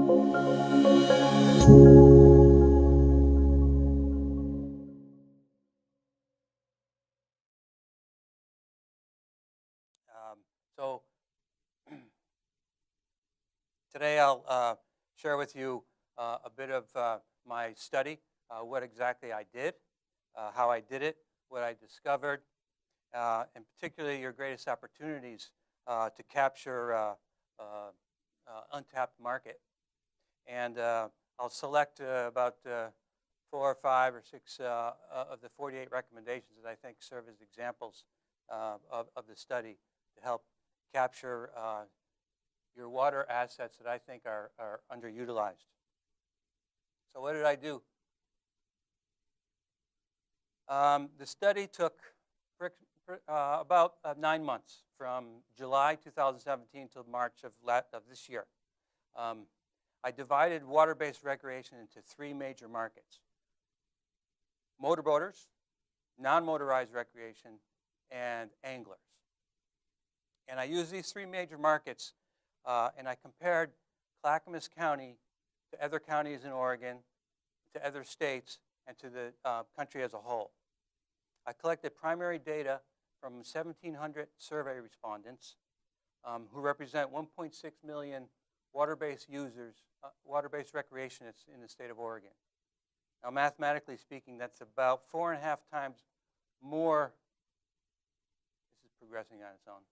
So today I'll share with you a bit of my study, what exactly I did, how I did it, what I discovered, and particularly your greatest opportunities to capture untapped market. And I'll select about 4 or 5 or 6 of the 48 recommendations that I think serve as examples of the study to help capture your water assets that I think are underutilized. So what did I do? The study took about 9 months, from July 2017 to March of this year. I divided water-based recreation into 3 major markets: motorboaters, non-motorized recreation, and anglers. And I used these 3 major markets, and I compared Clackamas County to other counties in Oregon, to other states, and to the country as a whole. I collected primary data from 1,700 survey respondents who represent 1.6 million water-based users, water-based recreationists in the state of Oregon. Now, mathematically speaking, that's about 4.5 times more. This is progressing on its own.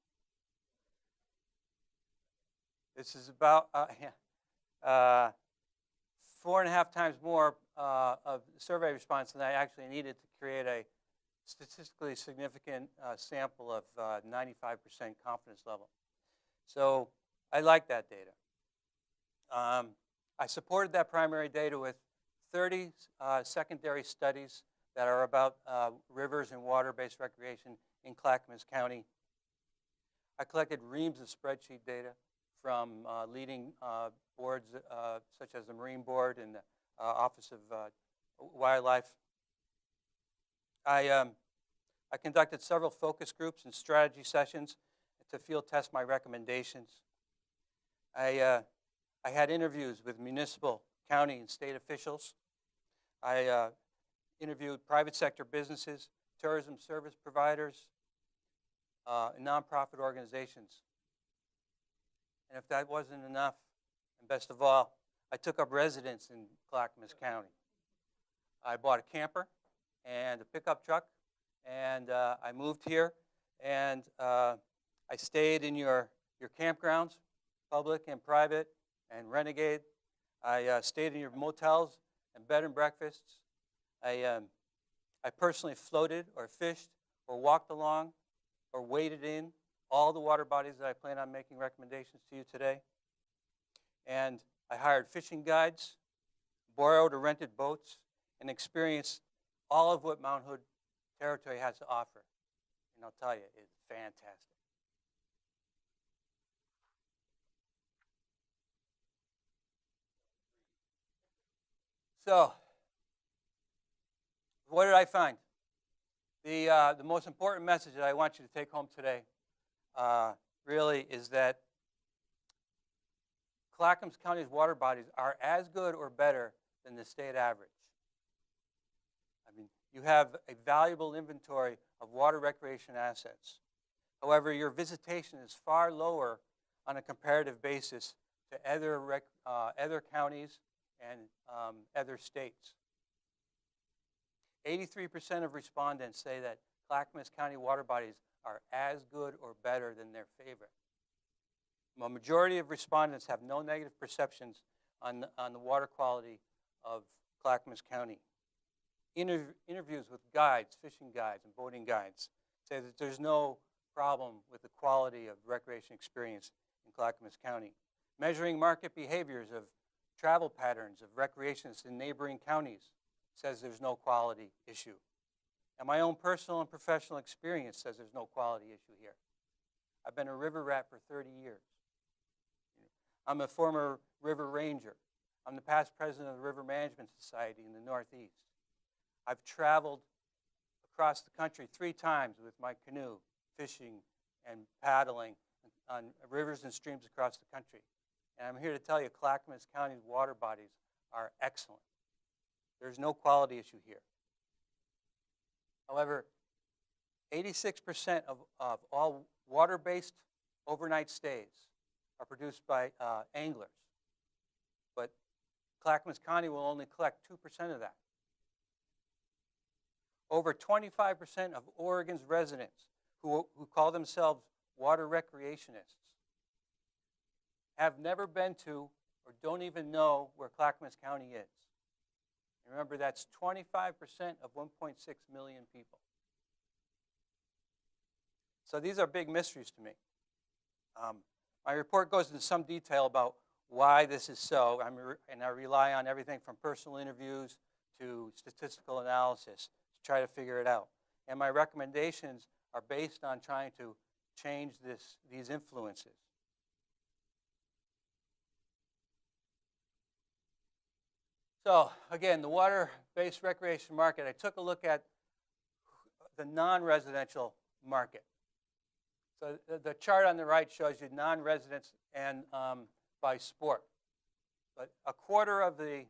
This is about 4.5 times more of survey response than I actually needed to create a statistically significant sample of 95% confidence level. So I like that data. I supported that primary data with 30 secondary studies that are about rivers and water-based recreation in Clackamas County. I collected reams of spreadsheet data from leading boards such as the Marine Board and the Office of Wildlife. I conducted several focus groups and strategy sessions to field test my recommendations. I had interviews with municipal, county, and state officials. I interviewed private sector businesses, tourism service providers, and nonprofit organizations. And if that wasn't enough, and best of all, I took up residence in Clackamas County. I bought a camper and a pickup truck, and I moved here, and I stayed in your campgrounds, public and private, and Renegade. I stayed in your motels and bed and breakfasts. I personally floated or fished or walked along or waded in all the water bodies that I plan on making recommendations to you today. And I hired fishing guides, borrowed or rented boats, and experienced all of what Mount Hood territory has to offer. And I'll tell you, it's fantastic. So, what did I find? The most important message that I want you to take home today really is that Clackamas County's water bodies are as good or better than the state average. I mean, you have a valuable inventory of water recreation assets. However, your visitation is far lower on a comparative basis to other counties and other states. 83% of respondents say that Clackamas County water bodies are as good or better than their favorite. A majority of respondents have no negative perceptions on the water quality of Clackamas County. Interviews with guides, fishing guides, and boating guides say that there's no problem with the quality of recreation experience in Clackamas County. Measuring market behaviors of travel patterns of recreationists in neighboring counties says there's no quality issue. And my own personal and professional experience says there's no quality issue here. I've been a river rat for 30 years. I'm a former river ranger. I'm the past president of the River Management Society in the Northeast. I've traveled across the country 3 times with my canoe, fishing and paddling on rivers and streams across the country. And I'm here to tell you Clackamas County's water bodies are excellent. There's no quality issue here. However, 86% of all water-based overnight stays are produced by anglers. But Clackamas County will only collect 2% of that. Over 25% of Oregon's residents who call themselves water recreationists have never been to or don't even know where Clackamas County is. And remember, that's 25% of 1.6 million people. So these are big mysteries to me. My report goes into some detail about why this is so, and I rely on everything from personal interviews to statistical analysis to try to figure it out. And my recommendations are based on trying to change these influences. So again, the water-based recreation market, I took a look at the non-residential market. So the chart on the right shows you non-residents and by sport. But a quarter of the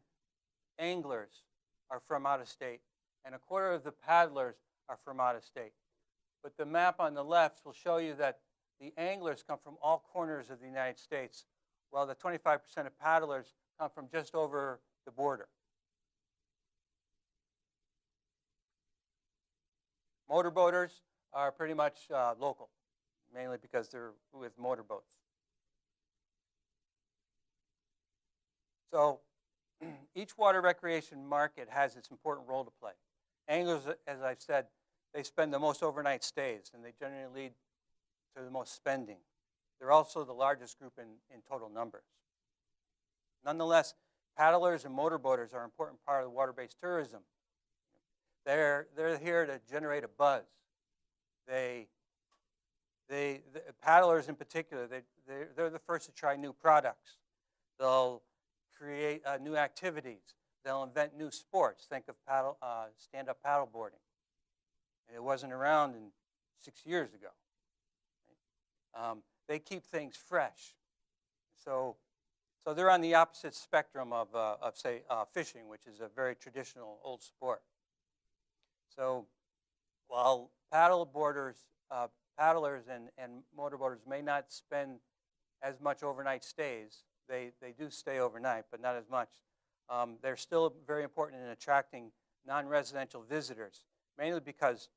anglers are from out of state, and a quarter of the paddlers are from out of state. But the map on the left will show you that the anglers come from all corners of the United States, while the 25% of paddlers come from just over the border. Motorboaters are pretty much local, mainly because they're with motorboats. So each water recreation market has its important role to play. Anglers, as I've said, they spend the most overnight stays, and they generally lead to the most spending. They're also the largest group in total numbers. Nonetheless, paddlers and motorboaters are an important part of the water-based tourism. They're here to generate a buzz. The paddlers in particular, they're the first to try new products. They'll create new activities. They'll invent new sports. Think of stand-up paddle boarding. It wasn't around 6 years ago. They keep things fresh. So they're on the opposite spectrum of say, fishing, which is a very traditional old sport. So while paddlers and motorboaters may not spend as much overnight stays, they do stay overnight, but not as much. They're still very important in attracting non-residential visitors, mainly because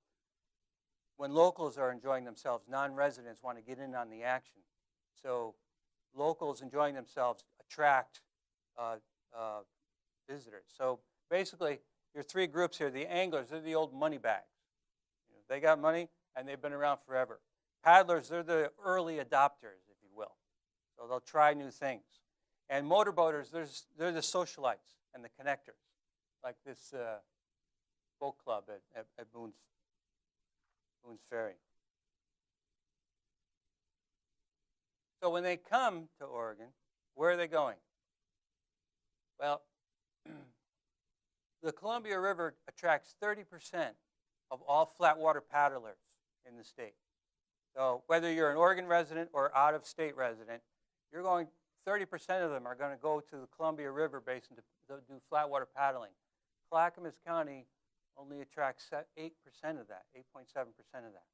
when locals are enjoying themselves, non-residents want to get in on the action. So locals enjoying themselves attract visitors. So basically, your three groups here, the anglers, they're the old money bags. They got money, and they've been around forever. Paddlers, they're the early adopters, if you will. So they'll try new things. And motorboaters, they're the socialites and the connectors, like this boat club at Boone's Ferry. So when they come to Oregon, where are they going? Well, the Columbia River attracts 30% of all flatwater paddlers in the state. So whether you're an Oregon resident or out-of-state resident, 30% of them are going to go to the Columbia River Basin to do flatwater paddling. Clackamas County only attracts 8% of that, 8.7% of that.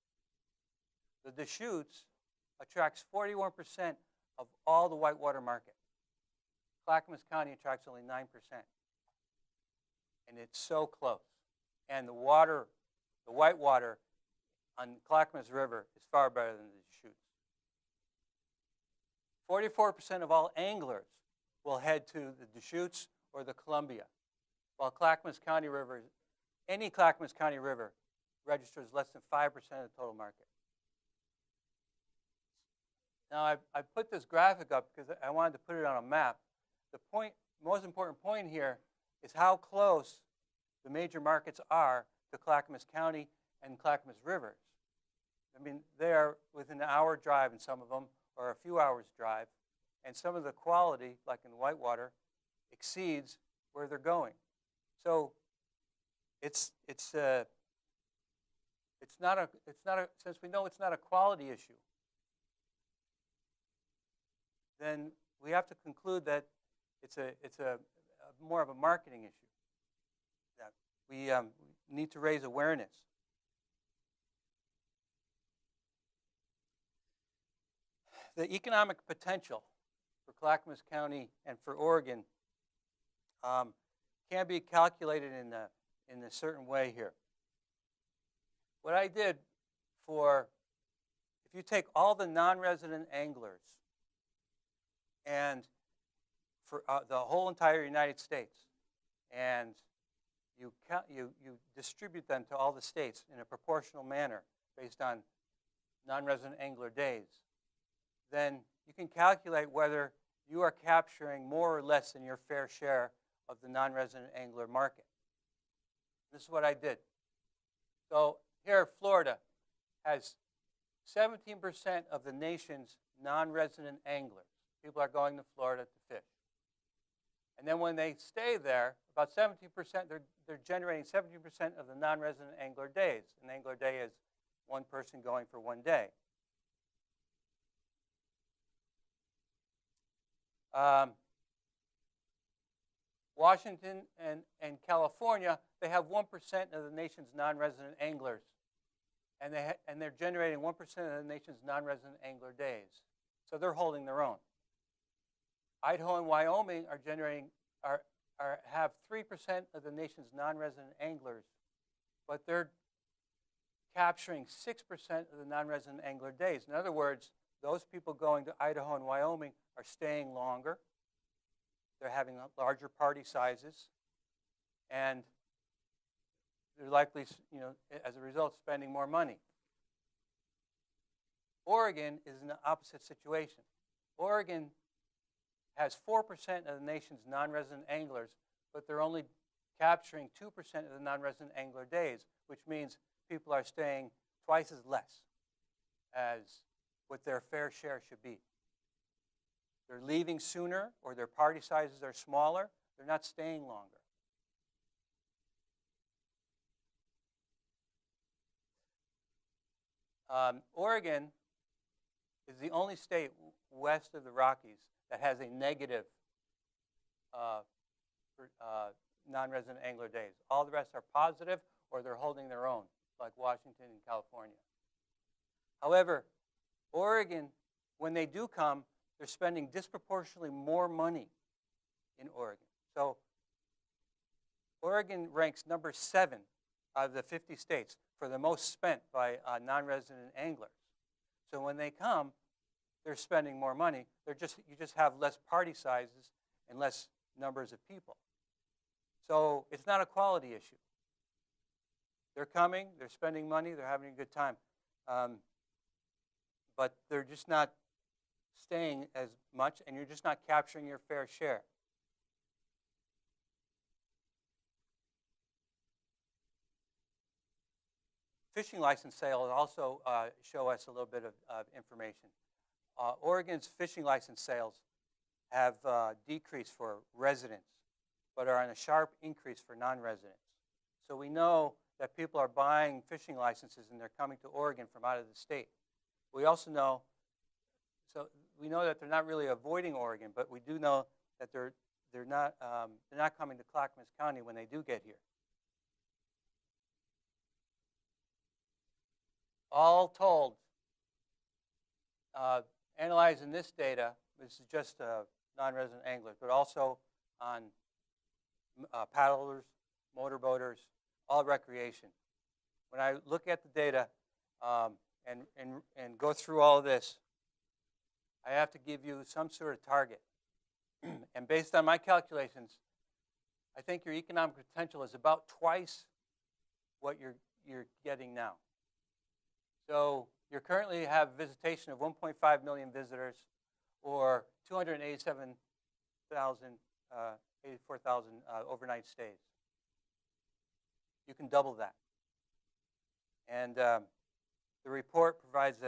The Deschutes attracts 41% of all the whitewater market. Clackamas County attracts only 9%. And it's so close. And the whitewater on Clackamas River is far better than the Deschutes. 44% of all anglers will head to the Deschutes or the Columbia, while any Clackamas County river registers less than 5% of the total market. Now, I put this graphic up because I wanted to put it on a map. The most important point here is how close the major markets are to Clackamas County and Clackamas rivers. I mean, they are within an hour drive in some of them, or a few hours drive, and some of the quality, like in whitewater, exceeds where they're going. So it's not a since we know it's not a quality issue, then we have to conclude that it's a more of a marketing issue. That we need to raise awareness. The economic potential for Clackamas County and for Oregon can be calculated in a certain way here. What I did if you take all the non-resident anglers and for the whole entire United States, and you distribute them to all the states in a proportional manner based on non-resident angler days, then you can calculate whether you are capturing more or less than your fair share of the non-resident angler market. This is what I did. So here, Florida has 17% of the nation's non-resident anglers. People are going to Florida to fish. And then when they stay there, about 17%, they're generating 17% of the non-resident angler days. An angler day is one person going for one day. Washington and California, they have 1% of the nation's non-resident anglers. And they're generating 1% of the nation's non-resident angler days. So they're holding their own. Idaho and Wyoming have 3% of the nation's non-resident anglers, but they're capturing 6% of the non-resident angler days. In other words, those people going to Idaho and Wyoming are staying longer. They're having larger party sizes, and they're likely, as a result, spending more money. Oregon is in the opposite situation. Oregon has 4% of the nation's non-resident anglers, but they're only capturing 2% of the non-resident angler days, which means people are staying twice as less as what their fair share should be. They're leaving sooner, or their party sizes are smaller. They're not staying longer. Oregon is the only state west of the Rockies that has a negative non-resident angler days. All the rest are positive, or they're holding their own, like Washington and California. However, Oregon, when they do come, they're spending disproportionately more money in Oregon. So Oregon ranks number 7 out of the 50 states for the most spent by non-resident anglers. So when they come, they're spending more money. You just have less party sizes and less numbers of people. So it's not a quality issue. They're coming, they're spending money, they're having a good time. But they're just not staying as much, and you're just not capturing your fair share. Fishing license sales also show us a little bit of information. Oregon's fishing license sales have decreased for residents, but are on a sharp increase for non-residents. So we know that people are buying fishing licenses and they're coming to Oregon from out of the state. We also know, we know that they're not really avoiding Oregon, but we do know that they're not coming to Clackamas County when they do get here. All told, analyzing this data, this is just non-resident anglers, but also on paddlers, motorboaters, all recreation. When I look at the data and go through all of this, I have to give you some sort of target. And based on my calculations, I think your economic potential is about twice what you're getting now. So you currently have visitation of 1.5 million visitors, or 84,000 overnight stays. You can double that. And the report provides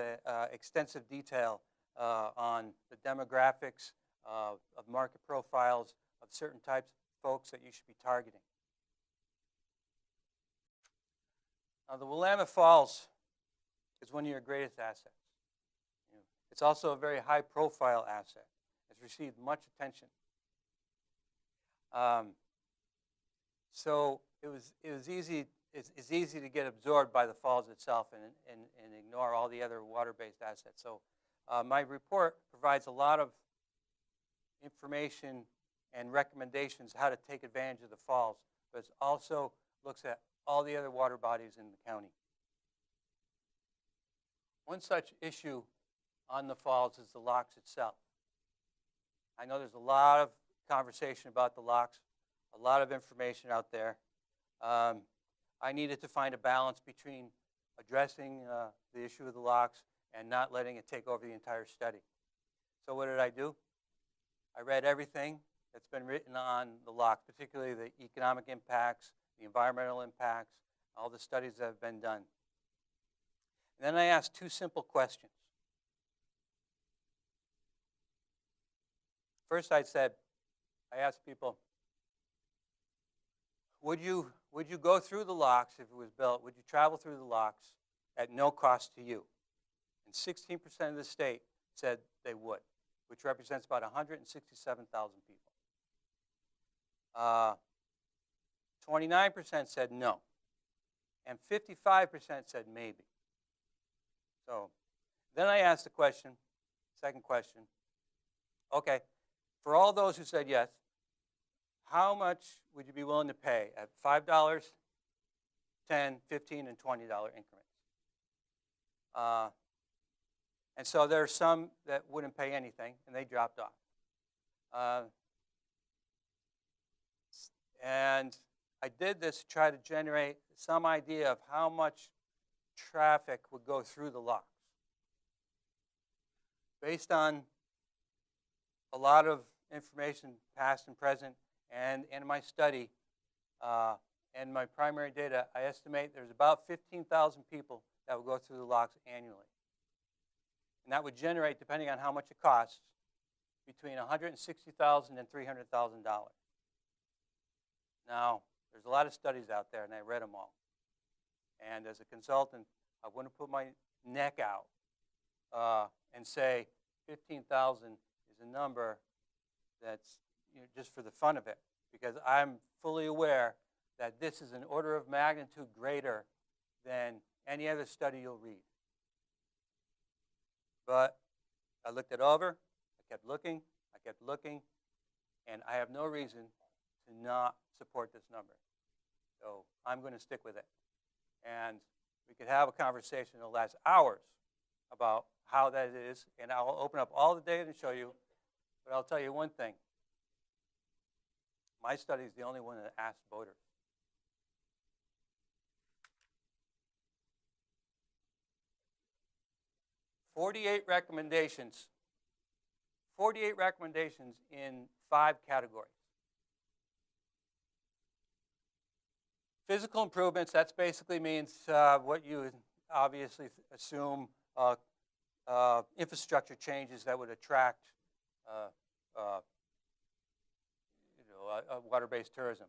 extensive detail on the demographics of market profiles of certain types of folks that you should be targeting. Now, the Willamette Falls is one of your greatest assets. It's also a very high-profile asset. It's received much attention. So it's easy to get absorbed by the falls itself and ignore all the other water-based assets. So my report provides a lot of information and recommendations how to take advantage of the falls, but it also looks at all the other water bodies in the county. One such issue on the falls is the locks itself. I know there's a lot of conversation about the locks, a lot of information out there. I needed to find a balance between addressing the issue of the locks and not letting it take over the entire study. So what did I do? I read everything that's been written on the locks, particularly the economic impacts, the environmental impacts, all the studies that have been done. And then I asked two simple questions. First, I asked people, would you go through the locks if it was built? Would you travel through the locks at no cost to you? And 16% of the state said they would, which represents about 167,000 people. 29% said no, and 55% said maybe. So then I asked the question, second question, okay, for all those who said yes, how much would you be willing to pay at $5, $10, $15, and $20 increments? And so there are some that wouldn't pay anything, and they dropped off. And I did this to try to generate some idea of how much traffic would go through the locks. Based on a lot of information, past and present, and in my study and my primary data, I estimate there's about 15,000 people that will go through the locks annually. And that would generate, depending on how much it costs, between $160,000 and $300,000. Now, there's a lot of studies out there, and I read them all. And as a consultant, I wouldn't put my neck out and say 15,000 is a number that's just for the fun of it, because I'm fully aware that this is an order of magnitude greater than any other study you'll read. But I looked it over, I kept looking, and I have no reason to not support this number. So I'm going to stick with it. And we could have a conversation that'll last hours about how that is, and I'll open up all the data and show you, but I'll tell you one thing. My study is the only one that asked voters. Forty-eight recommendations in 5 categories. Physical improvements, that basically means what you obviously assume, infrastructure changes that would attract water-based tourism.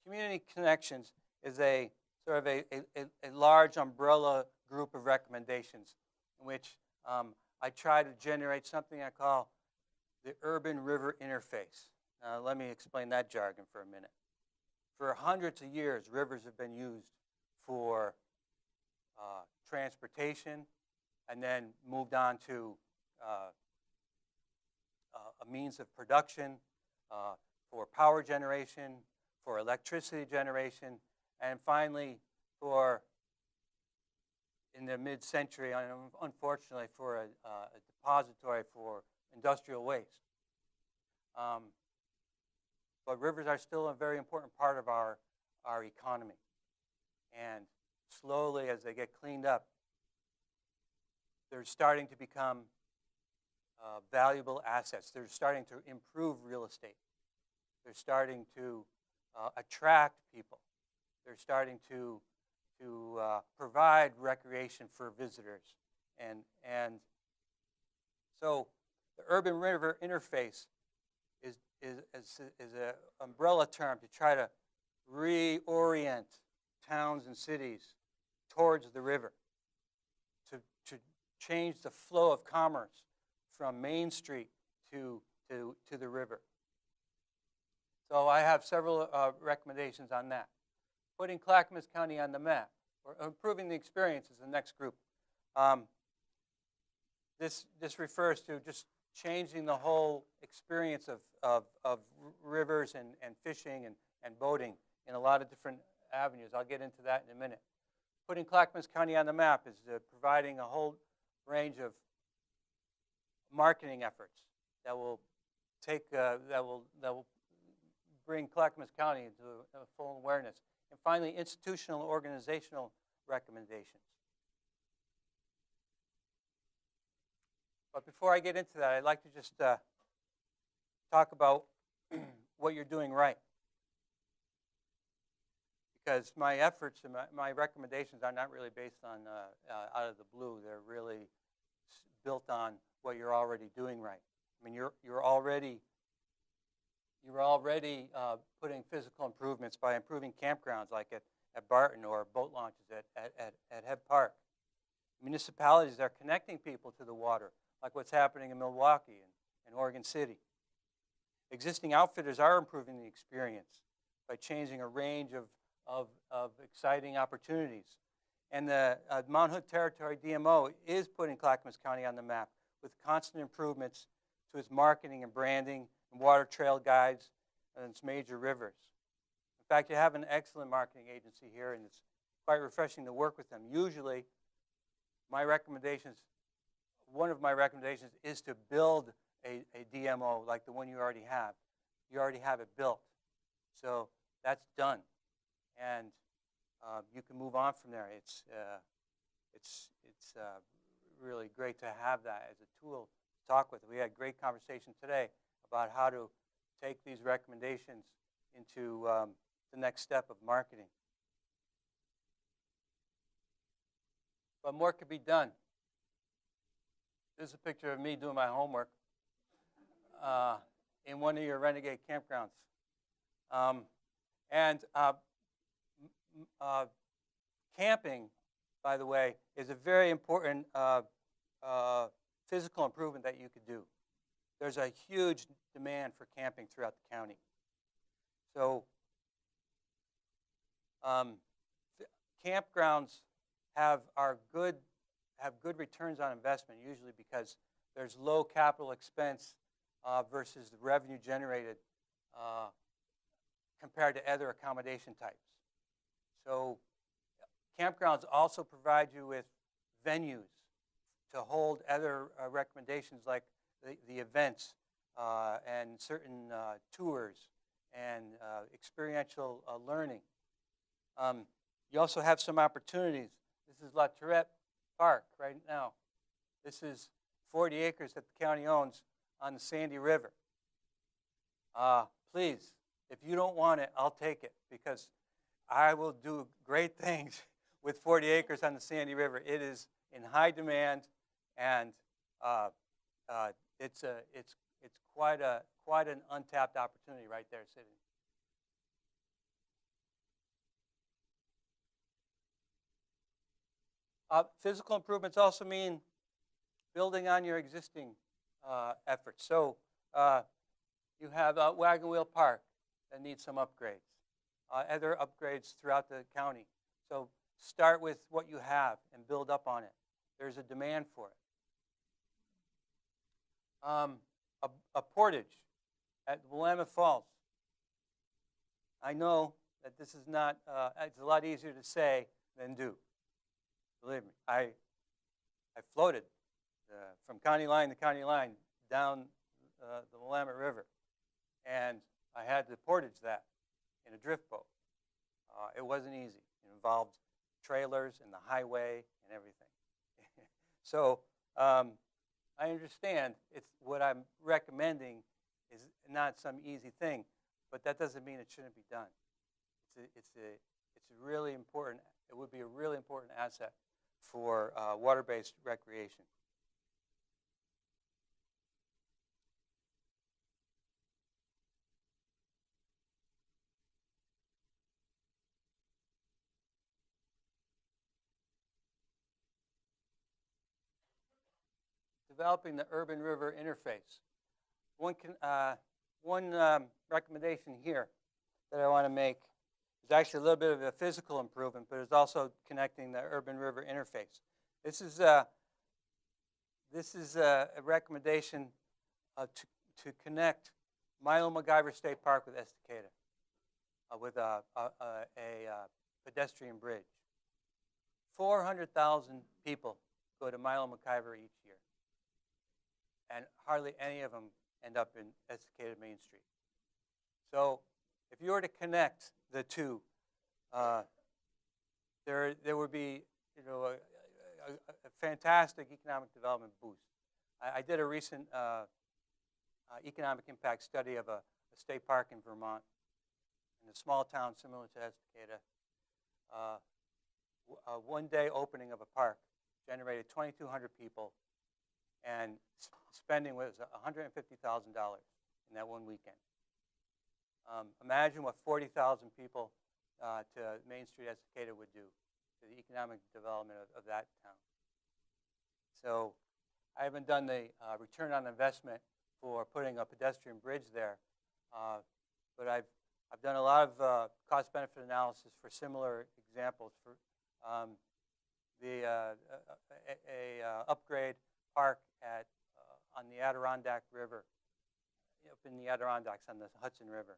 Community connections is a sort of a large umbrella group of recommendations in which I try to generate something I call the urban-river interface. Let me explain that jargon for a minute. For hundreds of years, rivers have been used for transportation and then moved on to a means of production, for power generation, for electricity generation, and finally for, in the mid-century, unfortunately, for a depository for industrial waste. But rivers are still a very important part of our economy. And slowly, as they get cleaned up, they're starting to become valuable assets. They're starting to improve real estate. They're starting to attract people. They're starting to provide recreation for visitors. And so the urban-river interface is an umbrella term to try to reorient towns and cities towards the river, to change the flow of commerce from Main Street to to the river. So I have several recommendations on that. Putting Clackamas County on the map, or improving the experience is the next group. This refers to just changing the whole experience of rivers and fishing and boating in a lot of different avenues. I'll get into that in a minute. Putting Clackamas County on the map is providing a whole range of marketing efforts that will bring Clackamas County into a full awareness. And finally, institutional organizational recommendations. But before I get into that, I'd like to just talk about what you're doing right. Because my efforts and my recommendations are not really based on out of the blue. They're really built on what you're already doing right. I mean, you're already putting physical improvements by improving campgrounds like at Barton or boat launches at Heb Park. Municipalities are connecting people to the water, like what's happening in Milwaukee and Oregon City. Existing outfitters are improving the experience by changing a range of exciting opportunities. And the Mount Hood Territory DMO is putting Clackamas County on the map with constant improvements to its marketing and branding and water trail guides and its major rivers. In fact, you have an excellent marketing agency here, and it's quite refreshing to work with them. Usually, one of my recommendations is to build a DMO like the one you already have. You already have it built. So that's done. And you can move on from there. It's really great to have that as a tool to talk with. We had a great conversation today about how to take these recommendations into the next step of marketing. But more could be done. This is a picture of me doing my homework in one of your renegade campgrounds. Camping, by the way, is a very important physical improvement that you could do. There's a huge demand for camping throughout the county. So campgrounds have good returns on investment, usually because there's low capital expense versus the revenue generated compared to other accommodation types. So campgrounds also provide you with venues to hold other recommendations like the events and certain tours and experiential learning. You also have some opportunities. This is La Tourette Park right now. This is 40 acres that the county owns on the Sandy River. Please, if you don't want it, I'll take it, because I will do great things with 40 acres on the Sandy River. It is in high demand, and it's quite an untapped opportunity right there sitting. Physical improvements also mean building on your existing efforts. So you have Wagon Wheel Park that needs some upgrades, other upgrades throughout the county. So start with what you have and build up on it. There's a demand for it. A Portage at Willamette Falls. I know that this is not, it's a lot easier to say than do. Believe me, I floated from county line to county line down the Willamette River, and I had to portage that in a drift boat. It wasn't easy. It involved trailers and the highway and everything. So I understand what I'm recommending is not some easy thing, but that doesn't mean it shouldn't be done. It's really important. It would be a really important asset for water-based recreation. Developing the urban river interface. one recommendation here that I want to make is actually a little bit of a physical improvement, but it's also connecting the urban river interface. This is a recommendation to connect Milo MacIver State Park with Estacada with a pedestrian bridge. 400,000 people go to Milo MacIver each year, and hardly any of them end up in Estacada Main Street. So if you were to connect the two, there would be a fantastic economic development boost. I did a recent economic impact study of a state park in Vermont, in a small town similar to Estacada. A one-day opening of a park generated 2,200 people, and spending was $150,000 in that one weekend. Imagine what 40,000 people to Main Street Estacada would do to the economic development of that town. So I haven't done the return on investment for putting a pedestrian bridge there, but I've done a lot of cost-benefit analysis for similar examples. For upgrade park on the Adirondack River, up in the Adirondacks on the Hudson River.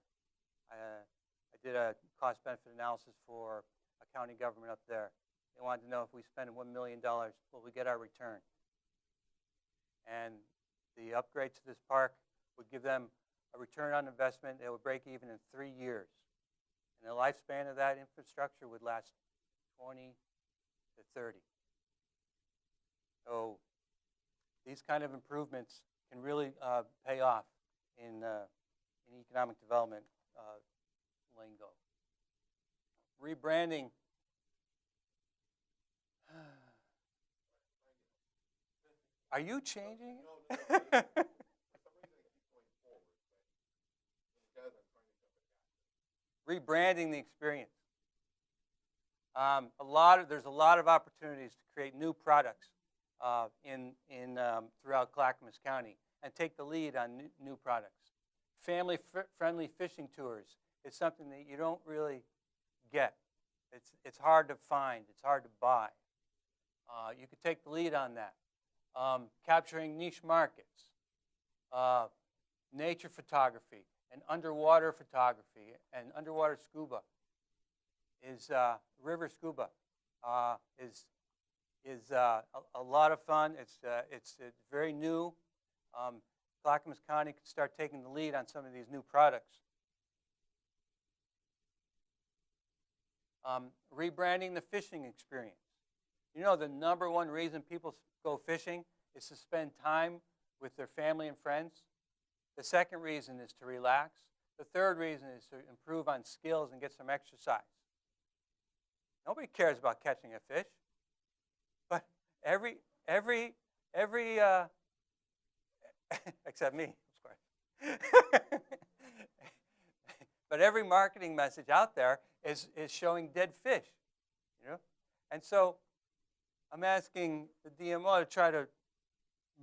I did a cost-benefit analysis for a county government up there. They wanted to know if we spend $1 million, will we get our return? And the upgrade to this park would give them a return on investment. They would break even in 3 years. And the lifespan of that infrastructure would last 20 to 30. So these kind of improvements can really pay off in economic development lingo. Rebranding. Are you changing? Rebranding the experience. There's a lot of opportunities to create new products throughout Clackamas County and take the lead on new products. Family-friendly fishing tours is something that you don't really get. It's hard to find. It's hard to buy. You could take the lead on that. Capturing niche markets, nature photography, and underwater photography, and underwater scuba is river scuba is a lot of fun. It's very new. Clackamas County could start taking the lead on some of these new products. Rebranding the fishing experience. You know, the number one reason people go fishing is to spend time with their family and friends. The second reason is to relax. The third reason is to improve on skills and get some exercise. Nobody cares about catching a fish, but every except me, of course. But every marketing message out there is showing dead fish, you know. And so I'm asking the DMO to try to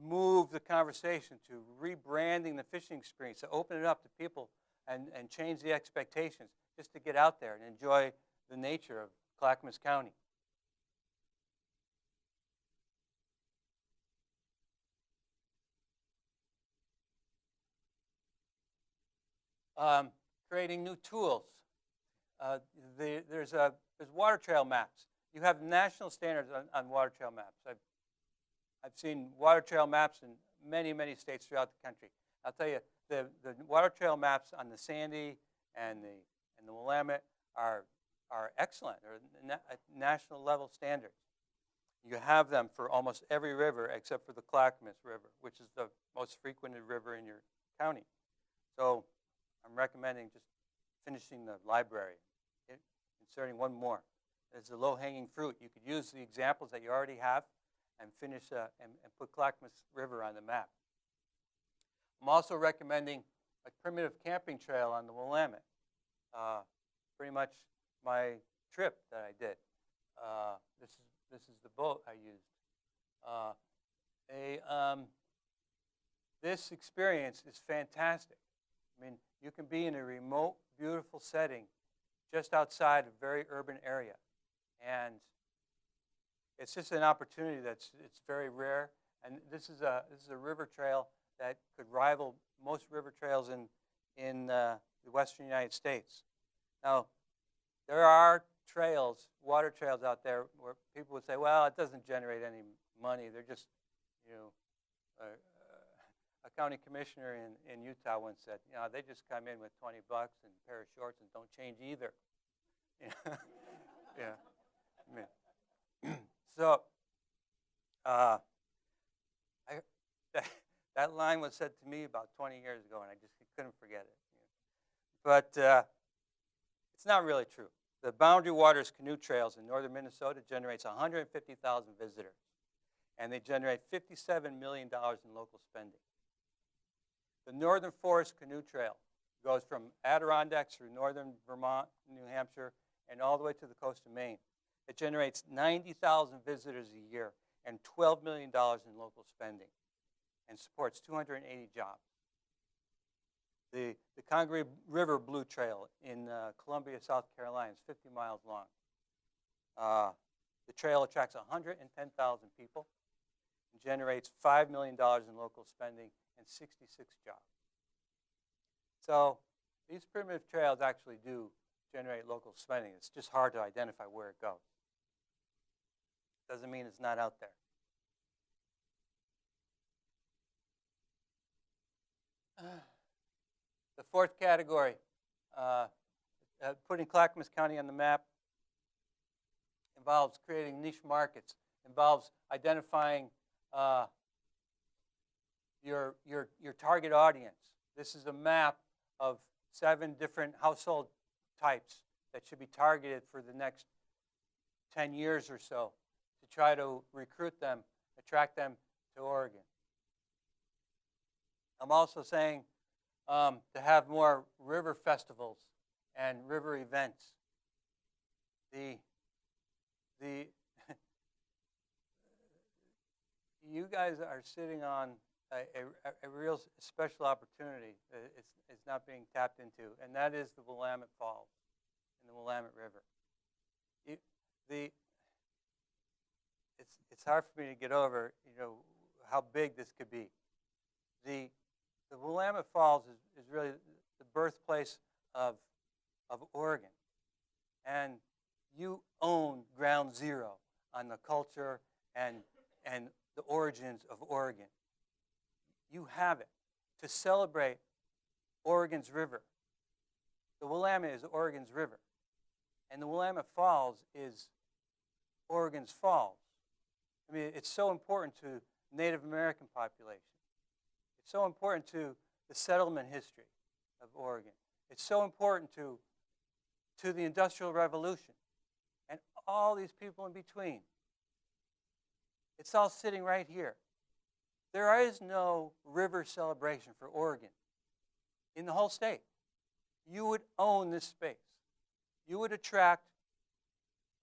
move the conversation to rebranding the fishing experience, to open it up to people and change the expectations, just to get out there and enjoy the nature of Clackamas County. Creating new tools. There's water trail maps. You have national standards on water trail maps. I've seen water trail maps in many, many states throughout the country. I'll tell you, the water trail maps on the Sandy and the Willamette are excellent. They're national level standards. You have them for almost every river except for the Clackamas River, which is the most frequented river in your county. So I'm recommending just finishing the library, inserting one more. There's a low-hanging fruit. You could use the examples that you already have and finish and put Clackamas River on the map. I'm also recommending a primitive camping trail on the Willamette. Pretty much my trip that I did. This is the boat I used. this experience is fantastic. I mean, you can be in a remote, beautiful setting just outside a very urban area. And it's just an opportunity it's very rare. And this is a river trail that could rival most river trails in the western United States. Now, there are trails, water trails out there where people would say, well, it doesn't generate any money. They're just, you know, a county commissioner in Utah once said, you know, they just come in with $20 and a pair of shorts and don't change either. Yeah. Yeah. So, that line was said to me about 20 years ago, and I just couldn't forget it. But it's not really true. The Boundary Waters Canoe Trails in northern Minnesota generates 150,000 visitors, and they generate $57 million in local spending. The Northern Forest Canoe Trail goes from Adirondacks through northern Vermont, New Hampshire, and all the way to the coast of Maine. It generates 90,000 visitors a year and $12 million in local spending, and supports 280 jobs. The Congaree River Blue Trail in Columbia, South Carolina is 50 miles long. The trail attracts 110,000 people and generates $5 million in local spending and 66 jobs. So these primitive trails actually do generate local spending. It's just hard to identify where it goes. Doesn't mean it's not out there. The fourth category, putting Clackamas County on the map, involves creating niche markets, involves identifying your target audience. This is a map of 7 different household types that should be targeted for the next 10 years or so to try to recruit them, attract them to Oregon. I'm also saying to have more river festivals and river events. You guys are sitting on a real special opportunity. It's not being tapped into, and that is the Willamette Falls and the Willamette River. It's hard for me to get over, how big this could be. The Willamette Falls is really the birthplace of Oregon. And you own ground zero on the culture and the origins of Oregon. You have it to celebrate Oregon's river. The Willamette is Oregon's river. And the Willamette Falls is Oregon's falls. I mean, it's so important to Native American population. It's so important to the settlement history of Oregon. It's so important to the Industrial Revolution and all these people in between. It's all sitting right here. There is no river celebration for Oregon in the whole state. You would own this space. You would attract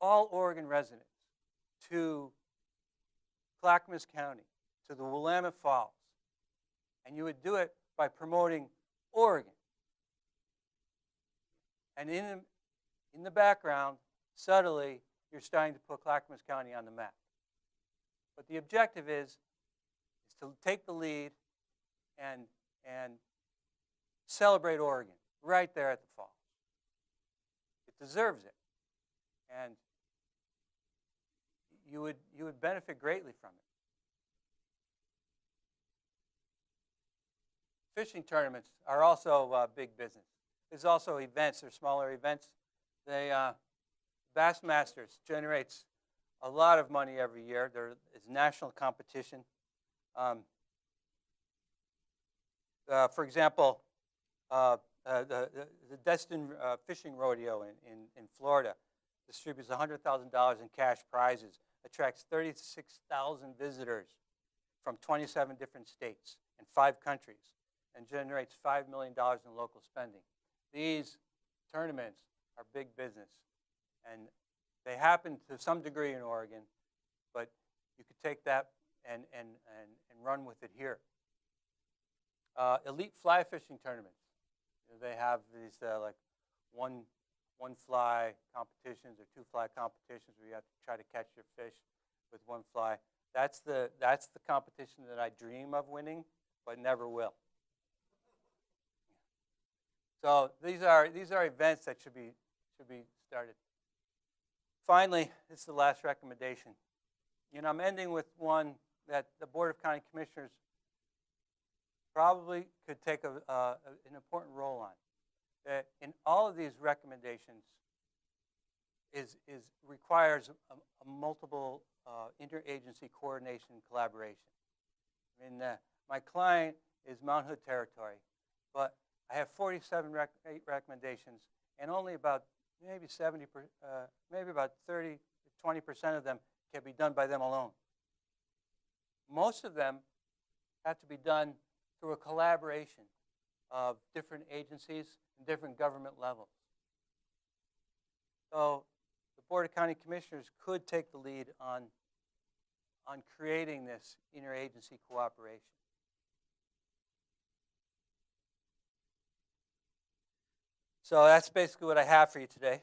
all Oregon residents to Clackamas County, to the Willamette Falls. And you would do it by promoting Oregon. And in the background, subtly, you're starting to put Clackamas County on the map. But the objective is to take the lead and celebrate Oregon right there at the falls. It deserves it. And you would benefit greatly from it. Fishing tournaments are also big business. There's also events. There's smaller events. Bassmasters generates a lot of money every year. There is national competition. For example, the Destin Fishing Rodeo in Florida distributes $100,000 in cash prizes, attracts 36,000 visitors from 27 different states and 5 countries, and generates $5 million in local spending. These tournaments are big business, and they happen to some degree in Oregon, but you could take that and run with it here. Elite fly fishing tournaments. They have these like one fly competitions or two fly competitions where you have to try to catch your fish with one fly. That's the competition that I dream of winning, but never will. So these are events that should be started. Finally, this is the last recommendation. I'm ending with one that the Board of County Commissioners probably could take an important role on. In all of these recommendations requires a multiple interagency coordination and collaboration. I mean, my client is Mount Hood territory, but I have 47 recommendations, and only about maybe 70, maybe about 30 to 20% of them can be done by them alone. Most of them have to be done through a collaboration of different agencies and different government levels. So the Board of County Commissioners could take the lead on creating this interagency cooperation. So that's basically what I have for you today.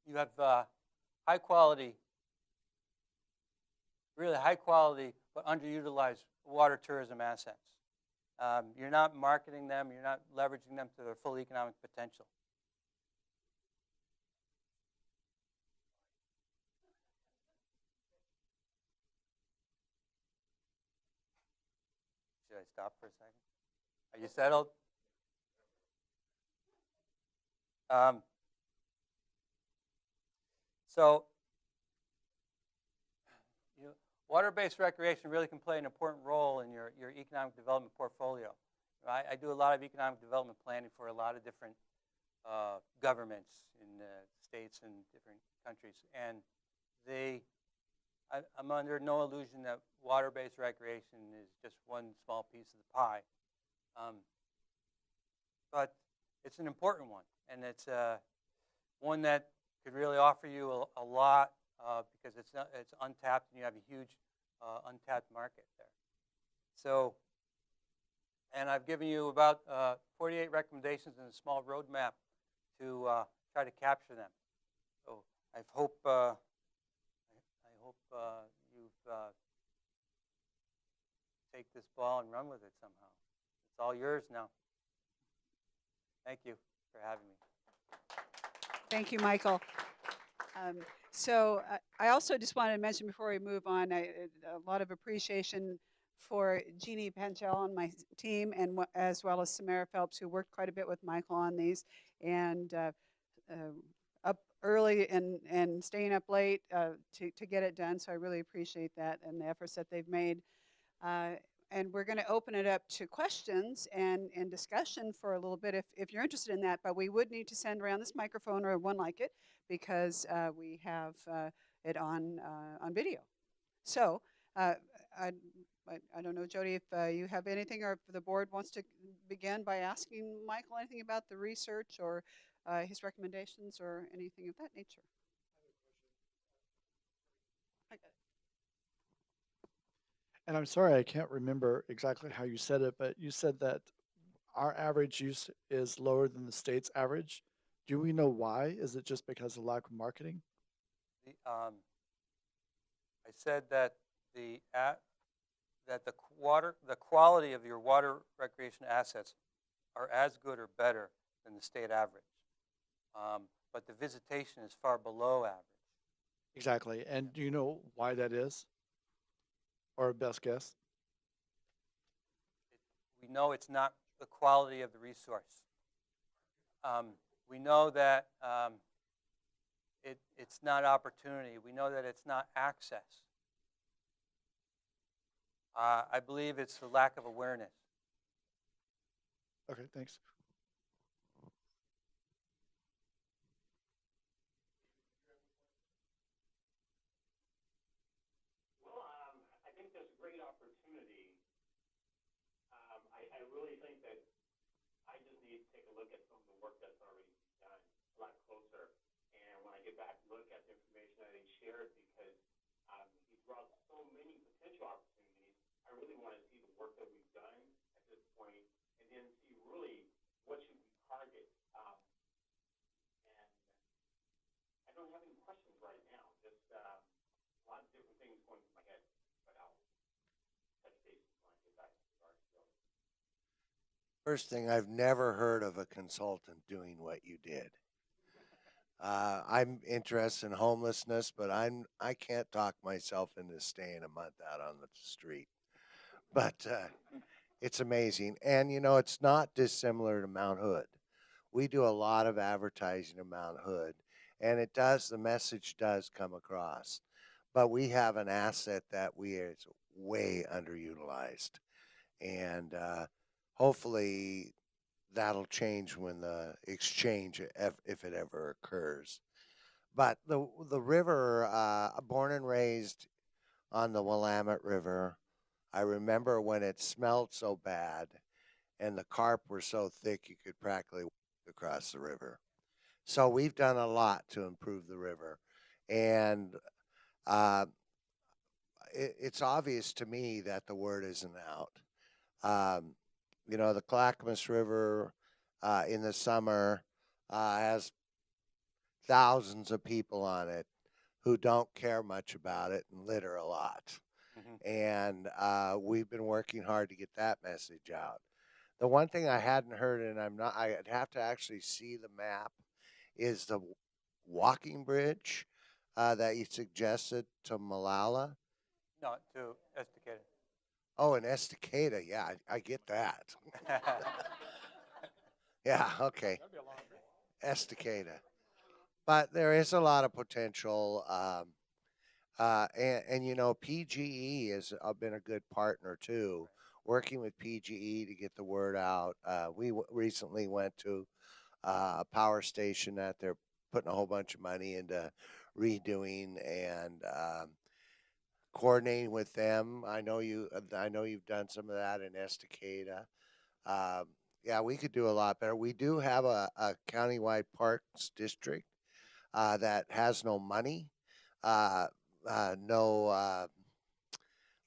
You have high quality, really high quality, but underutilized water tourism assets. You're not marketing them, you're not leveraging them to their full economic potential. Should I stop for a second? Are you settled? So, water-based recreation really can play an important role in your economic development portfolio. I do a lot of economic development planning for a lot of different governments in states and different countries, and I'm under no illusion that water-based recreation is just one small piece of the pie, but it's an important one, and it's one that could really offer you a lot because it's untapped, and you have a huge untapped market there. So, and I've given you about 48 recommendations and a small roadmap to try to capture them. So I hope you take this ball and run with it somehow. It's all yours now. Thank you for having me. Thank you, Michael. So I also just wanted to mention before we move on, a lot of appreciation for Jeannie Panchel on my team, and as well as Samara Phelps, who worked quite a bit with Michael on these, and up early and staying up late to get it done. So I really appreciate that and the efforts that they've made. And we're going to open it up to questions and discussion for a little bit if you're interested in that. But we would need to send around this microphone or one like it because we have it on video. So I don't know, Jody, if you have anything or if the board wants to begin by asking Michael anything about the research or his recommendations or anything of that nature. And I'm sorry, I can't remember exactly how you said it, but you said that our average use is lower than the state's average. Do we know why? Is it just because of lack of marketing? I said that the quality of your water recreation assets are as good or better than the state average, but the visitation is far below average. Exactly. And do you know why that is? Or best guess? We know it's not the quality of the resource. We know that it's not opportunity. We know that it's not access. I believe it's the lack of awareness. Okay, thanks. Opportunity. I really think that I just need to take a look at some of the work that's already done a lot closer. And when I get back, look at the information that he shared, because he brought so many potential opportunities. I really want to see the work that we've done at this point, and then First thing, I've never heard of a consultant doing what you did. I'm interested in homelessness, but I can't talk myself into staying a month out on the street. But it's amazing, and you know, it's not dissimilar to Mount Hood. We do a lot of advertising in Mount Hood, and it does. The message does come across, but we have an asset that we is way underutilized, and hopefully that'll change when the exchange, if it ever occurs. But the river, born and raised on the Willamette River, I remember when it smelled so bad and the carp were so thick you could practically walk across the river. So we've done a lot to improve the river, and uh, it's obvious to me that the word isn't out. Um, you know, the Clackamas River in the summer has thousands of people on it who don't care much about it and litter a lot. Mhm. And we've been working hard to get that message out. The one thing I hadn't heard, and I'd have to actually see the map, is the walking bridge that you suggested to Malala. No, to Estacada. Oh, in Estacada. Yeah, I get that. Yeah, okay. Estacada. But there is a lot of potential. And you know, PGE has been a good partner too, working with PGE to get the word out. Recently went to a power station that they're putting a whole bunch of money into redoing, and coordinating with them. I know you've done some of that in Estacada. Um, yeah, we could do a lot better. We do have a countywide parks district that has no money, uh, no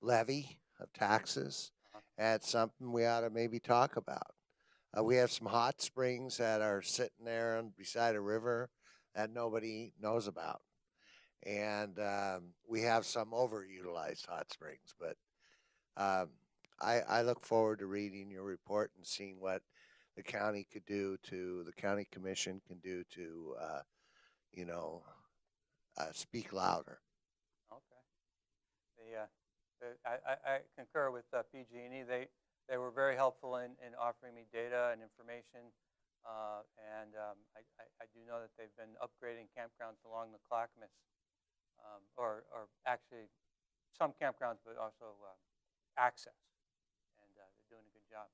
levy of taxes. Uh-huh. And it's something we ought to maybe talk about. We have some hot springs that are sitting there beside a river that nobody knows about. And we have some overutilized hot springs, but um, I look forward to reading your report and seeing what the county commission can do to, you know, speak louder. Okay. I concur with PG&E. They were very helpful in offering me data and information, and I do know that they've been upgrading campgrounds along the Clackamas, or actually some campgrounds, but also access, and they're doing a good job.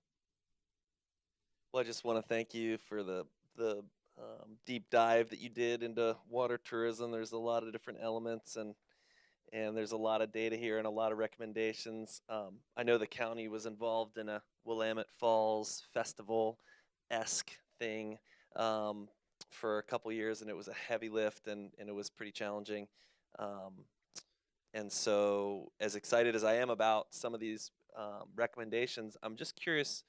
Well, I just want to thank you for the deep dive that you did into water tourism. There's a lot of different elements, and there's a lot of data here and a lot of recommendations. I know the county was involved in a Willamette Falls festival-esque thing for a couple years, and it was a heavy lift, and it was pretty challenging. And so, as excited as I am about some of these recommendations, I'm just curious,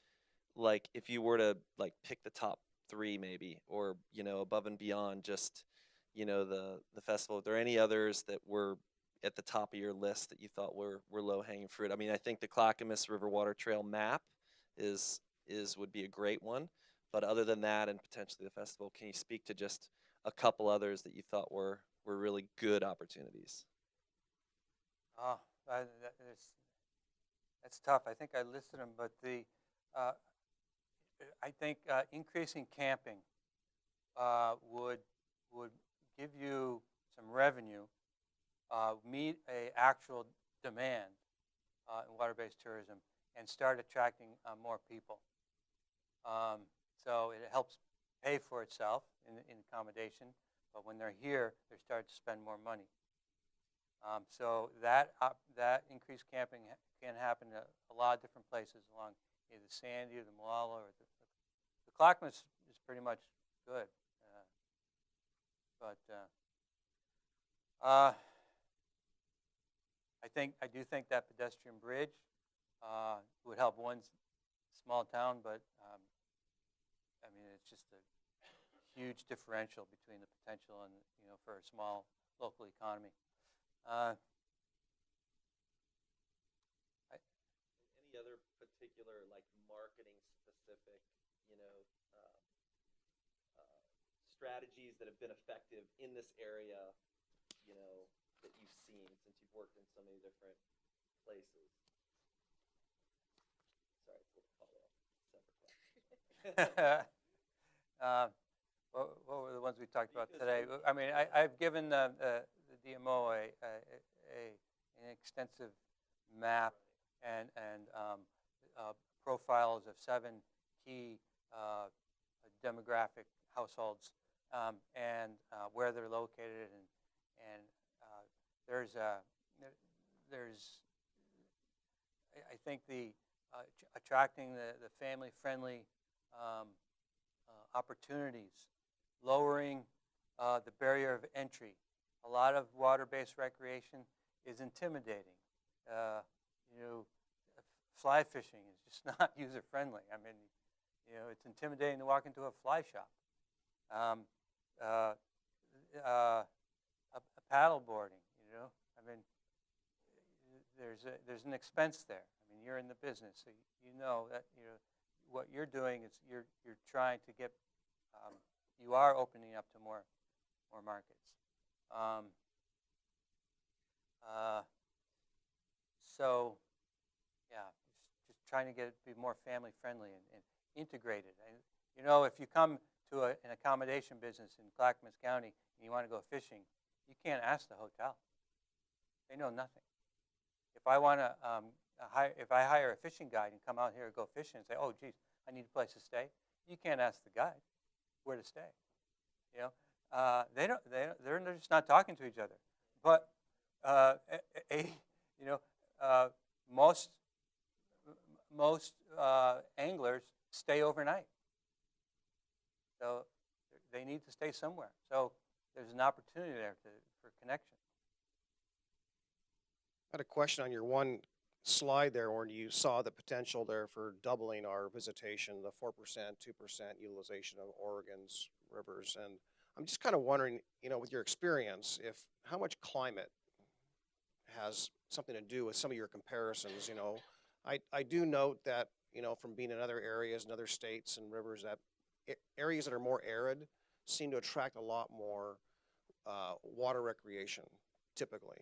like, if you were to like pick the top three, maybe, or above and beyond just the festival. Are there any others that were at the top of your list that you thought were low hanging fruit? I mean, I think the Clackamas River Water Trail map is would be a great one. But other than that, and potentially the festival, can you speak to just a couple others that you thought were really good opportunities? Oh, that's tough. I think I listed them, but uh, I think increasing camping would give you some revenue, meet a actual demand in water-based tourism, and start attracting more people. So it helps pay for itself in accommodation, but when they're here, they start to spend more money. So that increased camping can happen at a lot of different places along either Sandy or the Malala or the Clackamas is pretty much good, but I do think that pedestrian bridge would help one small town, but I mean it's just a huge differential between the potential and for a small local economy. Any other particular like marketing specific specific, you know, strategies that have been effective in this area, you know, that you've seen since you've worked in so many different places? Sorry, it's a little follow-up, separate question. What were the ones we talked about today? I mean, I've given the DMO an extensive map and profiles of 7 key demographic households and where they're located, and there's I think the attracting the family-friendly opportunities, lowering the barrier of entry. A lot of water-based recreation is intimidating. You know, fly fishing is just not user-friendly. I mean, you know, it's intimidating to walk into a fly shop. Paddle boarding, you know, I mean, there's an expense there. I mean, you're in the business, so you know that, you know, what you're doing is you're trying to get, you are opening up to more markets. So, yeah, just trying to get it to be more family friendly and integrated. And, you know, if you come to an accommodation business in Clackamas County and you want to go fishing, you can't ask the hotel. They know nothing. If I want to, if I hire a fishing guide and come out here to go fishing and say, oh, geez, I need a place to stay, you can't ask the guide where to stay. You know, they're just not talking to each other. But you know, most anglers stay overnight, so they need to stay somewhere. So there's an opportunity there for connection. I had a question on your one slide there where you saw the potential there for doubling our visitation, the 4%, 2% utilization of Oregon's rivers. And I'm just kind of wondering, you know, with your experience, how much climate has something to do with some of your comparisons. You know, I do note that, you know, from being in other areas and other states and rivers, that areas that are more arid seem to attract a lot more water recreation, typically.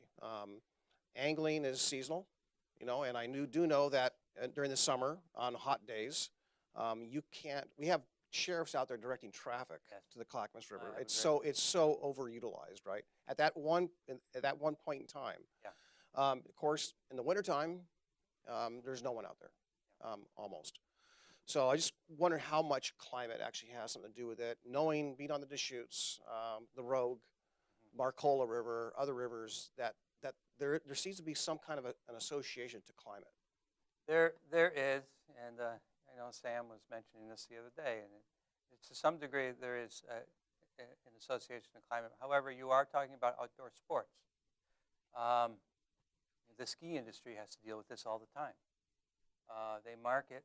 Angling is seasonal, you know, and I do know that during the summer on hot days, we have sheriffs out there directing traffic to the Clackamas River. It's so overutilized, right? At that one point in time. Yeah. Of course, in the wintertime, there's no one out there, almost. So I just wonder how much climate actually has something to do with it. Knowing, being on the Deschutes, the Rogue, Marcola River, other rivers, that there seems to be some kind of an association to climate. There is, and I know Sam was mentioning this the other day, and to some degree there is an association to climate. However, you are talking about outdoor sports. The ski industry has to deal with this all the time. They market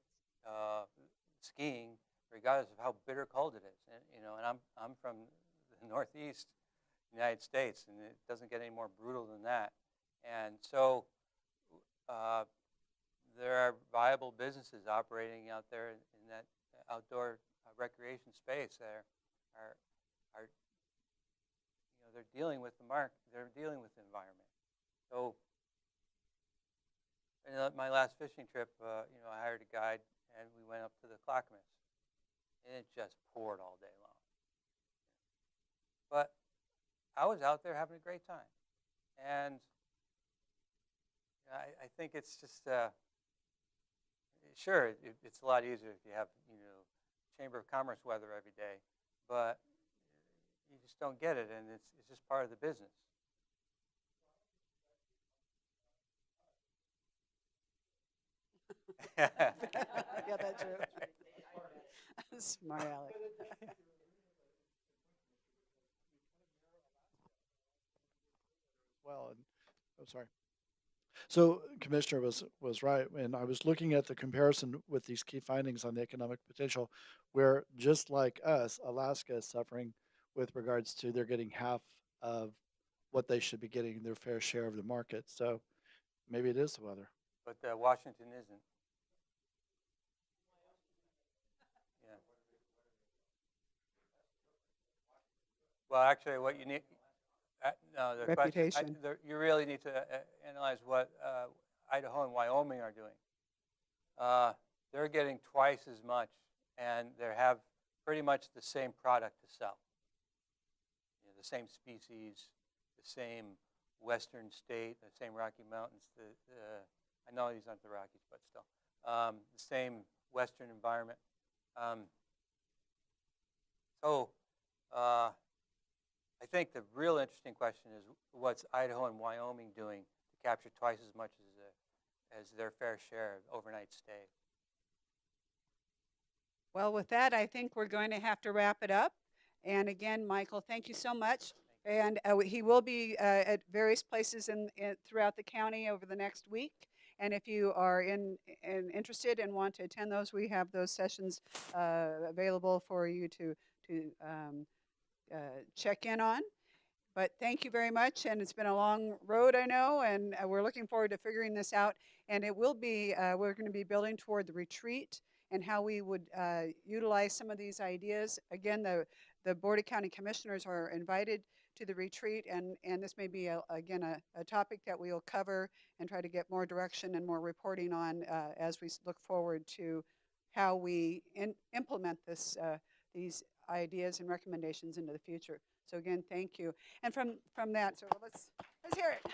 skiing regardless of how bitter cold it is. And, you know, and I'm from the Northeast United States, and it doesn't get any more brutal than that. And so there are viable businesses operating out there in that outdoor recreation space that are you know, they're dealing with the market, they're dealing with the environment. So in my last fishing trip, you know, I hired a guide and we went up to the Clackamas, and it just poured all day long. But I was out there having a great time, and I think it's just sure it's a lot easier if you have, you know, Chamber of Commerce weather every day, but you just don't get it, and it's just part of the business. Yeah, that's true. Smart Alec. Well, and I'm sorry. So Commissioner was right, and I was looking at the comparison with these key findings on the economic potential, where just like us, Alaska is suffering with regards to they're getting half of what they should be getting their fair share of the market. So maybe it is the weather. But Washington isn't. Well, actually, what you need, no, the question, Reputation. you really need to analyze what Idaho and Wyoming are doing. They're getting twice as much, and they have pretty much the same product to sell. You know, the same species, the same western state, the same Rocky Mountains. I know these aren't the Rockies, but still, the same western environment. I think the real interesting question is what's Idaho and Wyoming doing to capture twice as much as their fair share of overnight stay. Well, with that, I think we're going to have to wrap it up. And again, Michael, thank you so much. And he will be at various places throughout the county over the next week. And if you are interested and want to attend those, we have those sessions available for you to check in on. But thank you very much, and it's been a long road, I know, and we're looking forward to figuring this out. And it will be, we're going to be building toward the retreat and how we would utilize some of these ideas. Again, the Board of County Commissioners are invited to the retreat, and this may be, again, a topic that we will cover and try to get more direction and more reporting on as we look forward to how we implement these ideas and recommendations into the future. So again, thank you. And from that, so let's hear it.